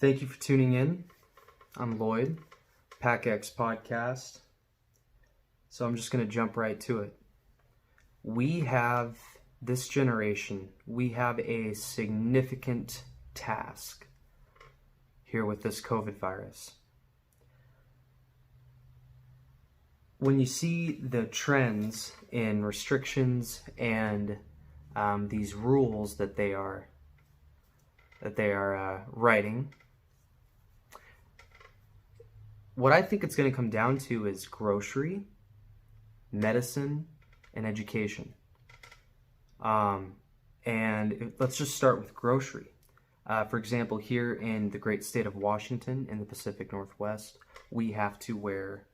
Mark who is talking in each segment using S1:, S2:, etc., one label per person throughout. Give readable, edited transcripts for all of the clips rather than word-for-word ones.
S1: Thank you for tuning in. I'm Lloyd, PackX Podcast. So I'm just going to jump right to it. This generation, we have a significant task here with this COVID virus. When you see the trends in restrictions and these rules that they are writing, what I think it's going to come down to is grocery, medicine, and education. Let's just start with grocery. For example, here in the great state of Washington, in the Pacific Northwest, we have to wear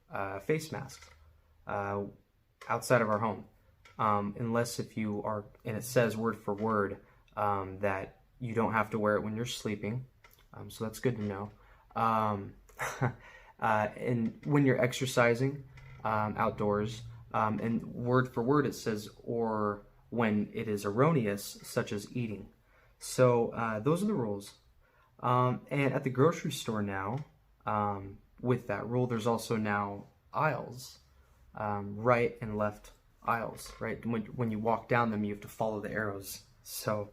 S1: face masks outside of our home. Unless if you are, and it says word for word that you don't have to wear it when you're sleeping. So that's good to know. And when you're exercising outdoors, and word for word it says, or when it is erroneous, such as eating. So those are the rules. And at the grocery store now, with that rule, there's also now aisles, right and left aisles, right? When you walk down them, you have to follow the arrows. So,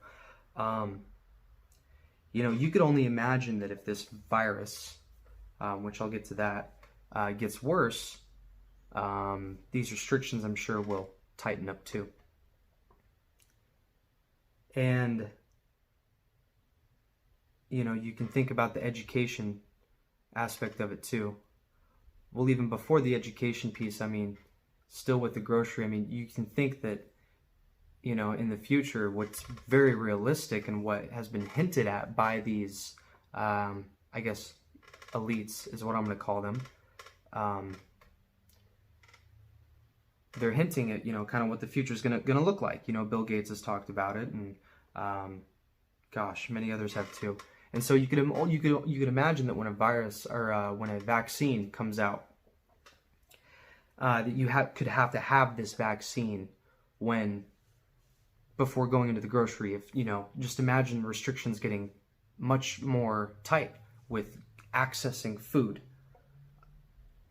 S1: you could only imagine that if this virus, which I'll get to that, gets worse, these restrictions, I'm sure, will tighten up too. And, you can think about the education aspect of it too. Well, even before the education piece, still with the grocery, you can think that, in the future, what's very realistic and what has been hinted at by these, elites is what I'm going to call them. They're hinting at, kind of what the future is going to look like. Bill Gates has talked about it, and many others have too. And so you could imagine that when a virus or when a vaccine comes out, that you could have to have this vaccine before going into the grocery. If just imagine restrictions getting much more tight with accessing food,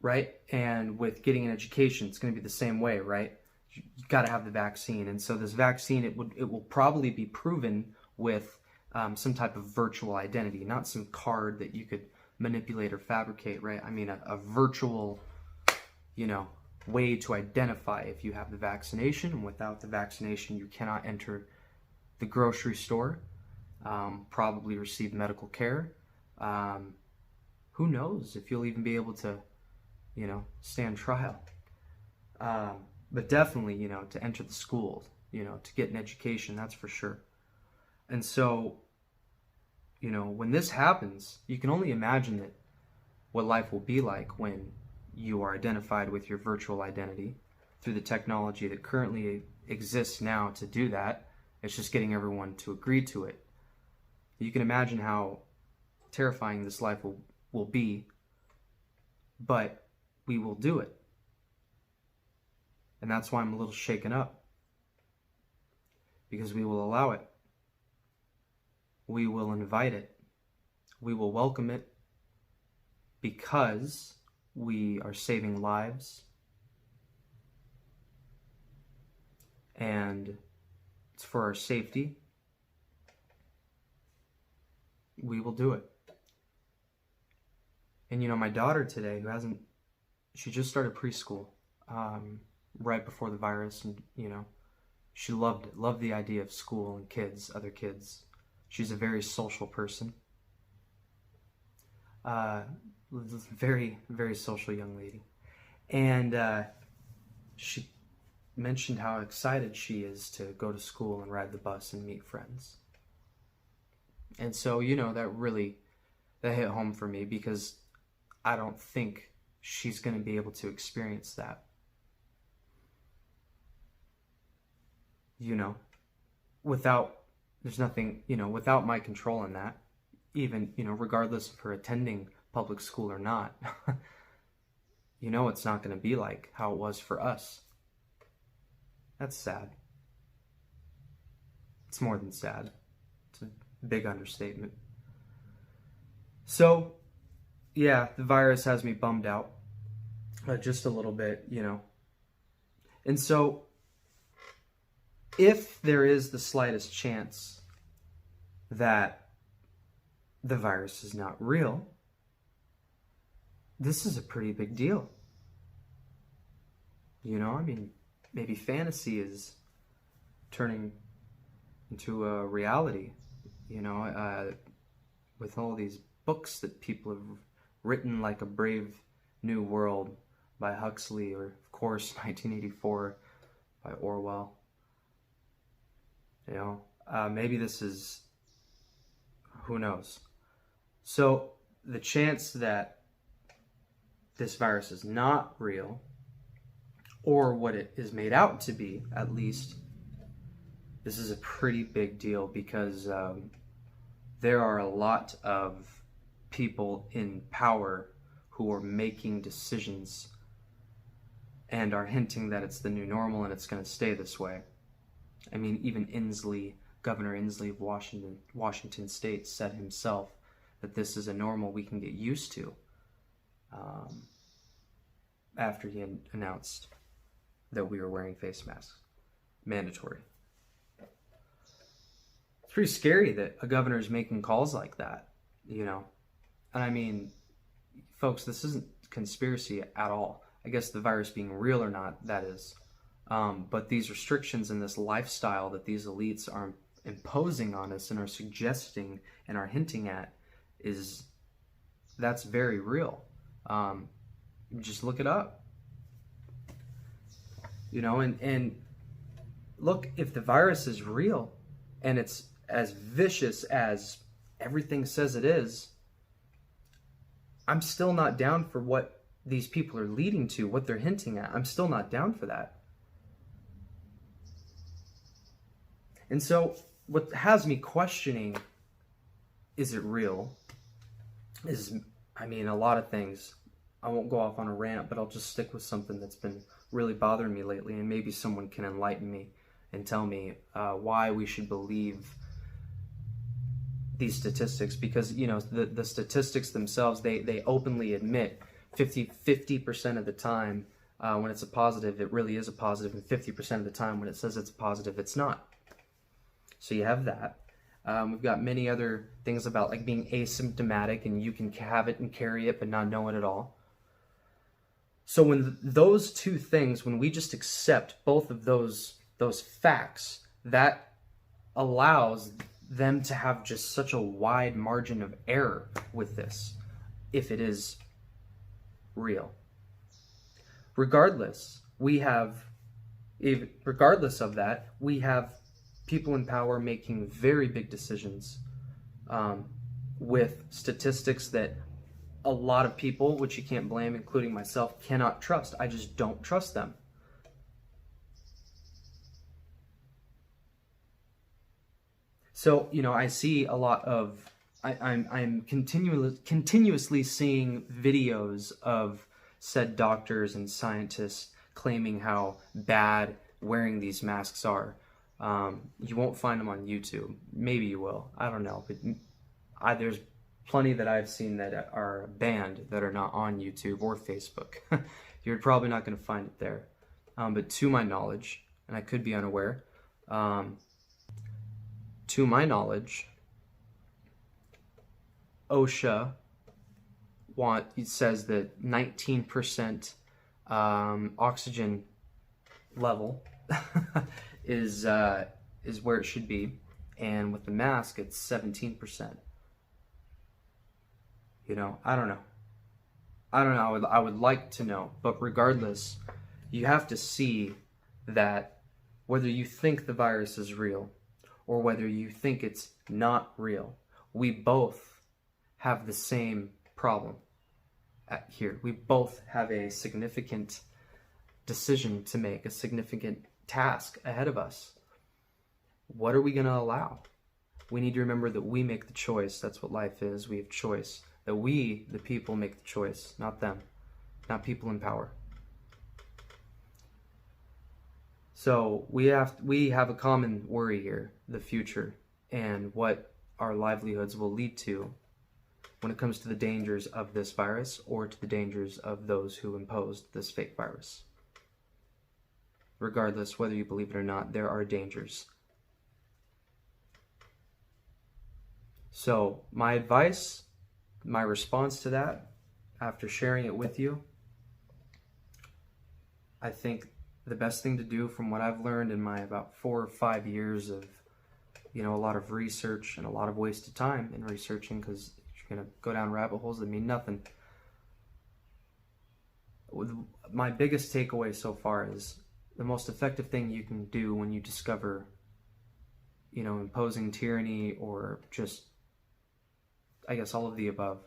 S1: right? And with getting an education, it's going to be the same way, right? You got to have the vaccine. And so this vaccine, it will probably be proven with some type of virtual identity, not some card that you could manipulate or fabricate, right? A virtual, way to identify if you have the vaccination. And without the vaccination, you cannot enter the grocery store, probably receive medical care. Who knows if you'll even be able to, stand trial. But definitely, to enter the school, to get an education, that's for sure. And so, when this happens, you can only imagine that what life will be like when you are identified with your virtual identity through the technology that currently exists now to do that. It's just getting everyone to agree to it. You can imagine how terrifying this life will be, but we will do it. And that's why I'm a little shaken up, because we will allow it. We will invite it. We will welcome it, because we are saving lives, and it's for our safety. We will do it. And my daughter today, she just started preschool right before the virus, and she loved it, loved the idea of school and kids, other kids. She's a very social person. Very, very social young lady. And she mentioned how excited she is to go to school and ride the bus and meet friends. And so, that hit home for me, because I don't think she's going to be able to experience that. Without my control in that, even, regardless of her attending public school or not, it's not going to be like how it was for us. That's sad. It's more than sad. It's a big understatement. So, yeah, the virus has me bummed out just a little bit, you know. And so, if there is the slightest chance that the virus is not real, this is a pretty big deal. You know, I mean, maybe fantasy is turning into a reality, you know, with all these books that people have written, like A Brave New World by Huxley, or of course 1984 by Orwell. You know, maybe this is, who knows. So the chance that this virus is not real, or what it is made out to be, at least, this is a pretty big deal, because there are a lot of people in power who are making decisions and are hinting that it's the new normal and it's going to stay this way. I mean, even Governor Inslee of Washington State, said himself that this is a normal we can get used to, after he had announced that we were wearing face masks, mandatory. It's pretty scary that a governor is making calls like that, you know. And I mean, folks, this isn't conspiracy at all. I guess the virus being real or not, that is. But these restrictions and this lifestyle that these elites are imposing on us and are suggesting and are hinting at, that's very real. Just look it up. You know, and look, if the virus is real and it's as vicious as everything says it is, I'm still not down for what these people are leading to, what they're hinting at. I'm still not down for that. And so what has me questioning, is it real, is, I mean, a lot of things. I won't go off on a rant, but I'll just stick with something that's been really bothering me lately, and maybe someone can enlighten me and tell me why we should believe these statistics. Because, you know, the statistics themselves, they openly admit 50% of the time when it's a positive, it really is a positive, and 50% of the time when it says it's a positive, it's not. So you have that. We've got many other things about, like, being asymptomatic, and you can have it and carry it but not know it at all. So when those two things, when we just accept both of those facts, that allows them to have just such a wide margin of error with this, if it is real. Regardless of that, we have people in power making very big decisions with statistics that a lot of people, which you can't blame, including myself, cannot trust. I just don't trust them. So, you know, I see a lot of, I'm continuously seeing videos of said doctors and scientists claiming how bad wearing these masks are. You won't find them on YouTube. Maybe you will. I don't know. But there's plenty that I've seen that are banned that are not on YouTube or Facebook. You're probably not going to find it there. But to my knowledge, and I could be unaware, to my knowledge, OSHA it says that 19% oxygen level is where it should be, and with the mask it's 17%. You know, I don't know. I would like to know, but regardless, you have to see that whether you think the virus is real or whether you think it's not real, we both have the same problem here. We both have a significant decision to make, a significant task ahead of us. What are we going to allow? We need to remember that we make the choice. That's what life is. We have choice. That we, the people, make the choice, not them, not people in power. So we have a common worry here, the future, and what our livelihoods will lead to when it comes to the dangers of this virus or to the dangers of those who imposed this fake virus. Regardless, whether you believe it or not, there are dangers. So my advice, my response to that, after sharing it with you, I think the best thing to do from what I've learned in my about 4 or 5 years of, a lot of research and a lot of wasted time in researching, because you're going to go down rabbit holes that mean nothing. My biggest takeaway so far is the most effective thing you can do when you discover, imposing tyranny or just, I guess, all of the above,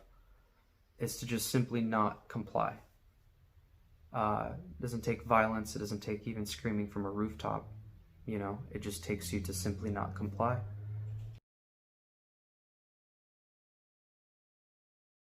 S1: is to just simply not comply. It doesn't take violence. It doesn't take even screaming from a rooftop. It just takes you to simply not comply.